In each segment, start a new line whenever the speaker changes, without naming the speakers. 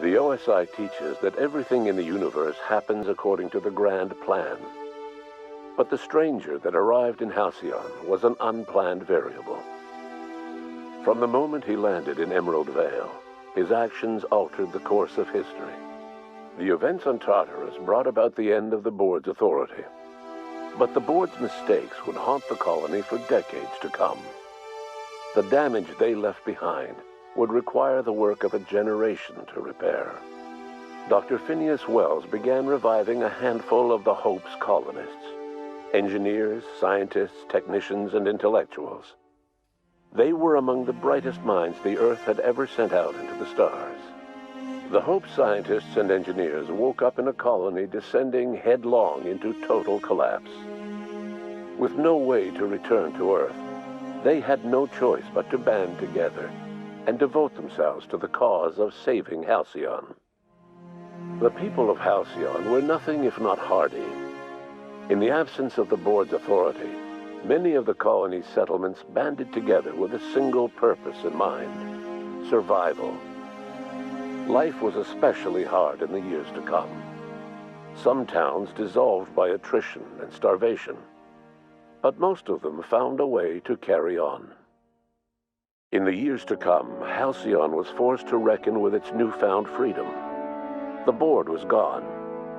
The OSI teaches that everything in the universe happens according to the grand plan. But the stranger that arrived in Halcyon was an unplanned variable. From the moment he landed in Emerald Vale, his actions altered the course of history. The events on Tartarus brought about the end of the board's authority. But the board's mistakes would haunt the colony for decades to come. The damage they left behind would require the work of a generation to repair. Dr. Phineas Wells began reviving a handful of the Hope's colonists: engineers, scientists, technicians, and intellectuals. They were among the brightest minds the Earth had ever sent out into the stars. The Hope scientists and engineers woke up in a colony descending headlong into total collapse. With no way to return to Earth, they had no choice but to band together and devote themselves to the cause of saving Halcyon. The people of Halcyon were nothing if not hardy. In the absence of the board's authority, many of the colony's settlements banded together with a single purpose in mind: survival. Life was especially hard in the years to come. Some towns dissolved by attrition and starvation, but most of them found a way to carry on. In the years to come, Halcyon was forced to reckon with its newfound freedom. The board was gone,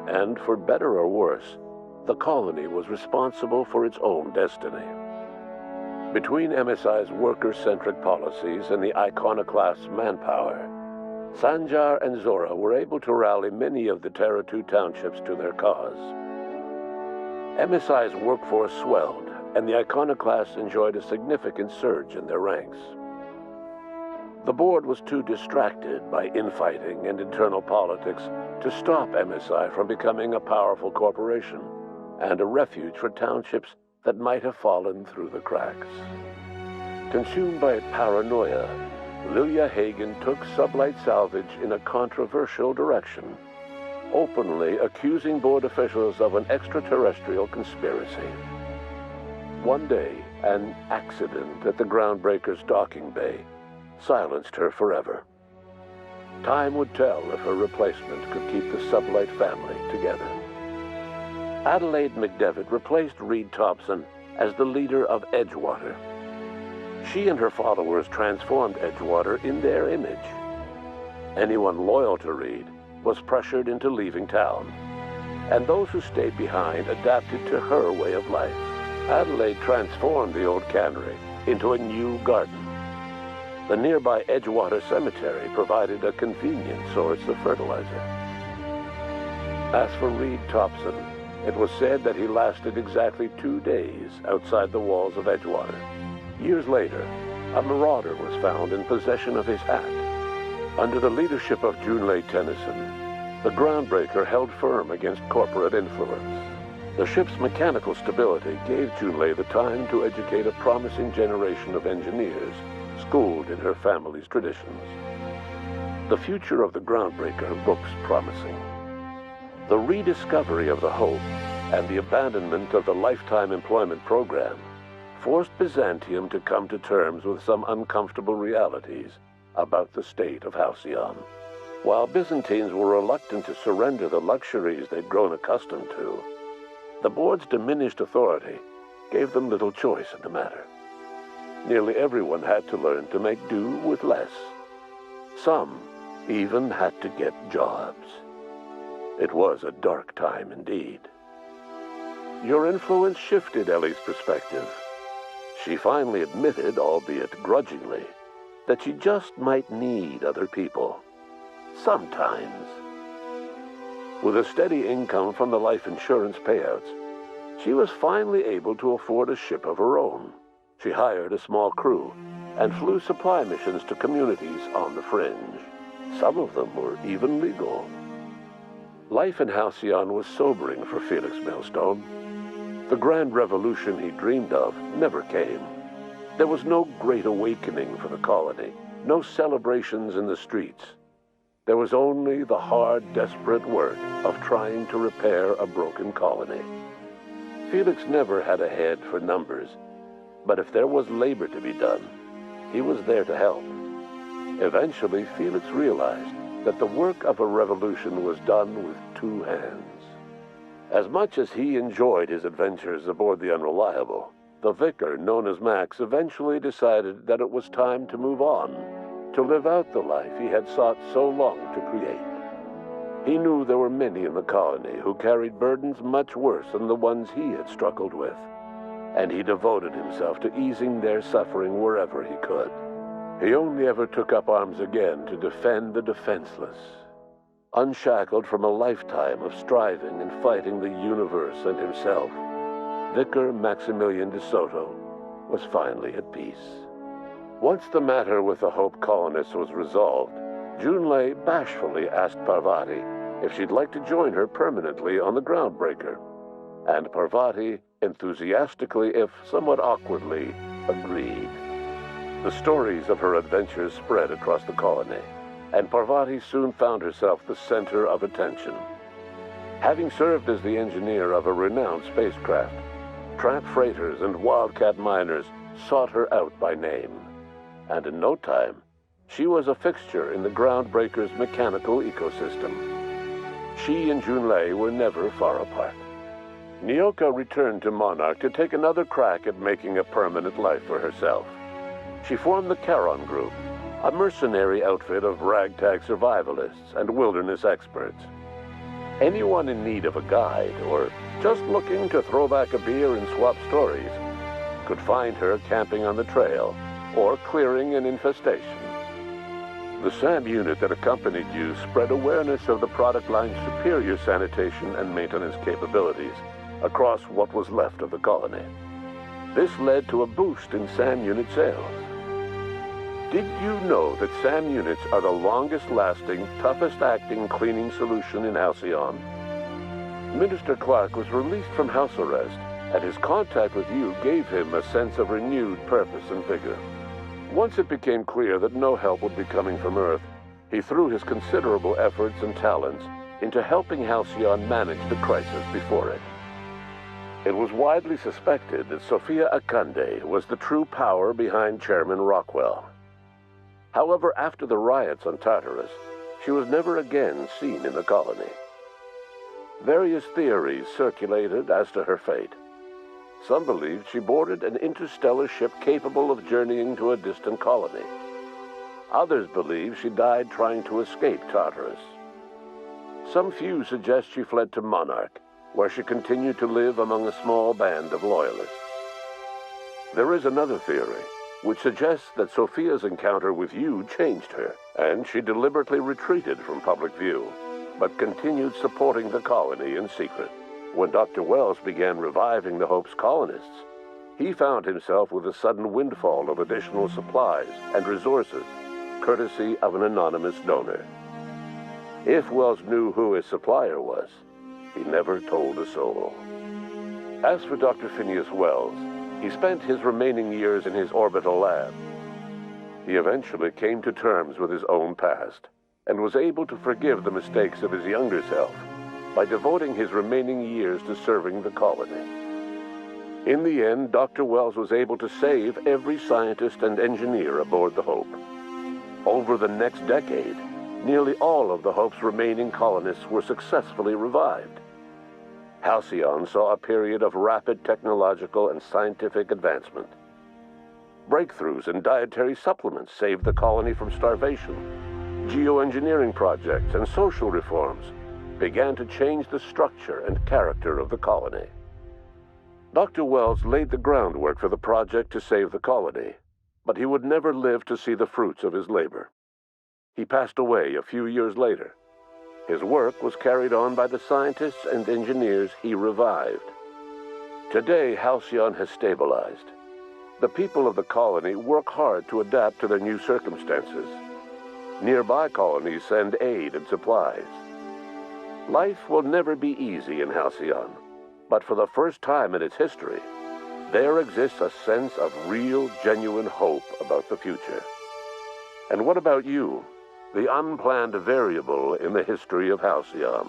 and for better or worse, the colony was responsible for its own destiny. Between MSI's worker-centric policies and the iconoclast's manpower, Sanjar and Zora were able to rally many of the Terra 2 townships to their cause. MSI's workforce swelled, and the iconoclasts enjoyed a significant surge in their ranks. The board was too distracted by infighting and internal politics to stop MSI from becoming a powerful corporation and a refuge for townships that might have fallen through the cracks. Consumed by paranoia, Lilia Hagen took Sublight Salvage in a controversial direction, openly accusing board officials of an extraterrestrial conspiracy. One day, an accident at the Groundbreaker's docking bay silenced her forever. Time would tell if her replacement could keep the Sublight family together. Adelaide McDevitt replaced Reed Thompson as the leader of Edgewater. She and her followers transformed Edgewater in their image. Anyone loyal to Reed was pressured into leaving town, and those who stayed behind adapted to her way of life. Adelaide transformed the old cannery into a new garden. The nearby Edgewater Cemetery provided a convenient source of fertilizer. As for Reed Thompson, it was said that he lasted exactly 2 days outside the walls of Edgewater. Years later, a marauder was found in possession of his hat. Under the leadership of Junlei Tennyson, the Groundbreaker held firm against corporate influence. The ship's mechanical stability gave Junlei the time to educate a promising generation of engineers schooled in her family's traditions. The future of the Groundbreaker looks promising. The rediscovery of the Hope and the abandonment of the Lifetime Employment Program forced Byzantium to come to terms with some uncomfortable realities about the state of Halcyon. While Byzantines were reluctant to surrender the luxuries they'd grown accustomed to, the board's diminished authority gave them little choice in the matter. Nearly everyone had to learn to make do with less. Some even had to get jobs. It was a dark time indeed. Your influence shifted Ellie's perspective. She finally admitted, albeit grudgingly, that she just might need other people. Sometimes. With a steady income from the life insurance payouts, she was finally able to afford a ship of her own. She hired a small crew and flew supply missions to communities on the fringe. Some of them were even legal. Life in Halcyon was sobering for Felix Millstone. The grand revolution he dreamed of never came. There was no great awakening for the colony, no celebrations in the streets. There was only the hard, desperate work of trying to repair a broken colony. Felix never had a head for numbers, but if there was labor to be done, he was there to help. Eventually, Felix realized that the work of a revolution was done with two hands. As much as he enjoyed his adventures aboard the Unreliable, the vicar, known as Max, eventually decided that it was time to move on, to live out the life he had sought so long to create. He knew there were many in the colony who carried burdens much worse than the ones he had struggled with, and he devoted himself to easing their suffering wherever he could. He only ever took up arms again to defend the defenseless. Unshackled from a lifetime of striving and fighting the universe and himself, Vicar Maximilian de Soto was finally at peace. Once the matter with the Hope colonists was resolved, Junlei bashfully asked Parvati if she'd like to join her permanently on the Groundbreaker, and Parvati enthusiastically, if somewhat awkwardly, agreed. The stories of her adventures spread across the colony, and Parvati soon found herself the center of attention. Having served as the engineer of a renowned spacecraft, tramp freighters and wildcat miners sought her out by name, and in no time, she was a fixture in the Groundbreaker's mechanical ecosystem. She and Junlei were never far apart. Nyoka returned to Monarch to take another crack at making a permanent life for herself. She formed the Charon Group, a mercenary outfit of ragtag survivalists and wilderness experts. Anyone in need of a guide or just looking to throw back a beer and swap stories could find her camping on the trail or clearing an infestation. The SAM unit that accompanied you spread awareness of the product line's superior sanitation and maintenance capabilities across what was left of the colony. This led to a boost in SAM unit sales. Did you know that SAM units are the longest-lasting, toughest-acting cleaning solution in Halcyon? Minister Clark was released from house arrest, and his contact with you gave him a sense of renewed purpose and vigor. Once it became clear that no help would be coming from Earth, he threw his considerable efforts and talents into helping Halcyon manage the crisis before it. It was widely suspected that Sophia Akande was the true power behind Chairman Rockwell. However, after the riots on Tartarus, she was never again seen in the colony. Various theories circulated as to her fate. Some believed she boarded an interstellar ship capable of journeying to a distant colony. Others believe she died trying to escape Tartarus. Some few suggest she fled to Monarch, where she continued to live among a small band of loyalists. There is another theory, which suggests that Sophia's encounter with you changed her, and she deliberately retreated from public view, but continued supporting the colony in secret. When Dr. Wells began reviving the Hope's colonists, he found himself with a sudden windfall of additional supplies and resources, courtesy of an anonymous donor. If Wells knew who his supplier was, he never told a soul. As for Dr. Phineas Wells, he spent his remaining years in his orbital lab. He eventually came to terms with his own past and was able to forgive the mistakes of his younger self by devoting his remaining years to serving the colony. In the end, Dr. Wells was able to save every scientist and engineer aboard the Hope. Over the next decade, nearly all of the Hope's remaining colonists were successfully revived. Halcyon saw a period of rapid technological and scientific advancement. Breakthroughs in dietary supplements saved the colony from starvation. Geoengineering projects and social reforms began to change the structure and character of the colony. Dr. Wells laid the groundwork for the project to save the colony, but he would never live to see the fruits of his labor. He passed away a few years later. His work was carried on by the scientists and engineers he revived. Today, Halcyon has stabilized. The people of the colony work hard to adapt to their new circumstances. Nearby colonies send aid and supplies. Life will never be easy in Halcyon, but for the first time in its history, there exists a sense of real, genuine hope about the future. And what about you, the unplanned variable in the history of Halcyon?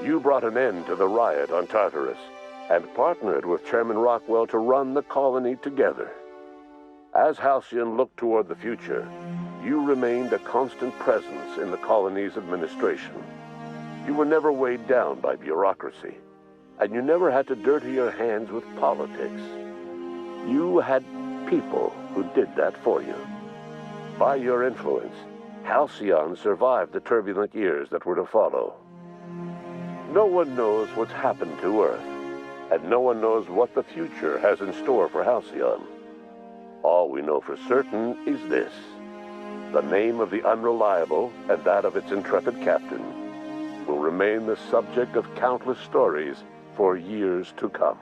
You brought an end to the riot on Tartarus and partnered with Chairman Rockwell to run the colony together. As Halcyon looked toward the future, you remained a constant presence in the colony's administration. You were never weighed down by bureaucracy, and you never had to dirty your hands with politics. You had people who did that for you. By your influence, Halcyon survived the turbulent years that were to follow. No one knows what's happened to Earth, and no one knows what the future has in store for Halcyon. All we know for certain is this: the name of the Unreliable and that of its intrepid captain will remain the subject of countless stories for years to come.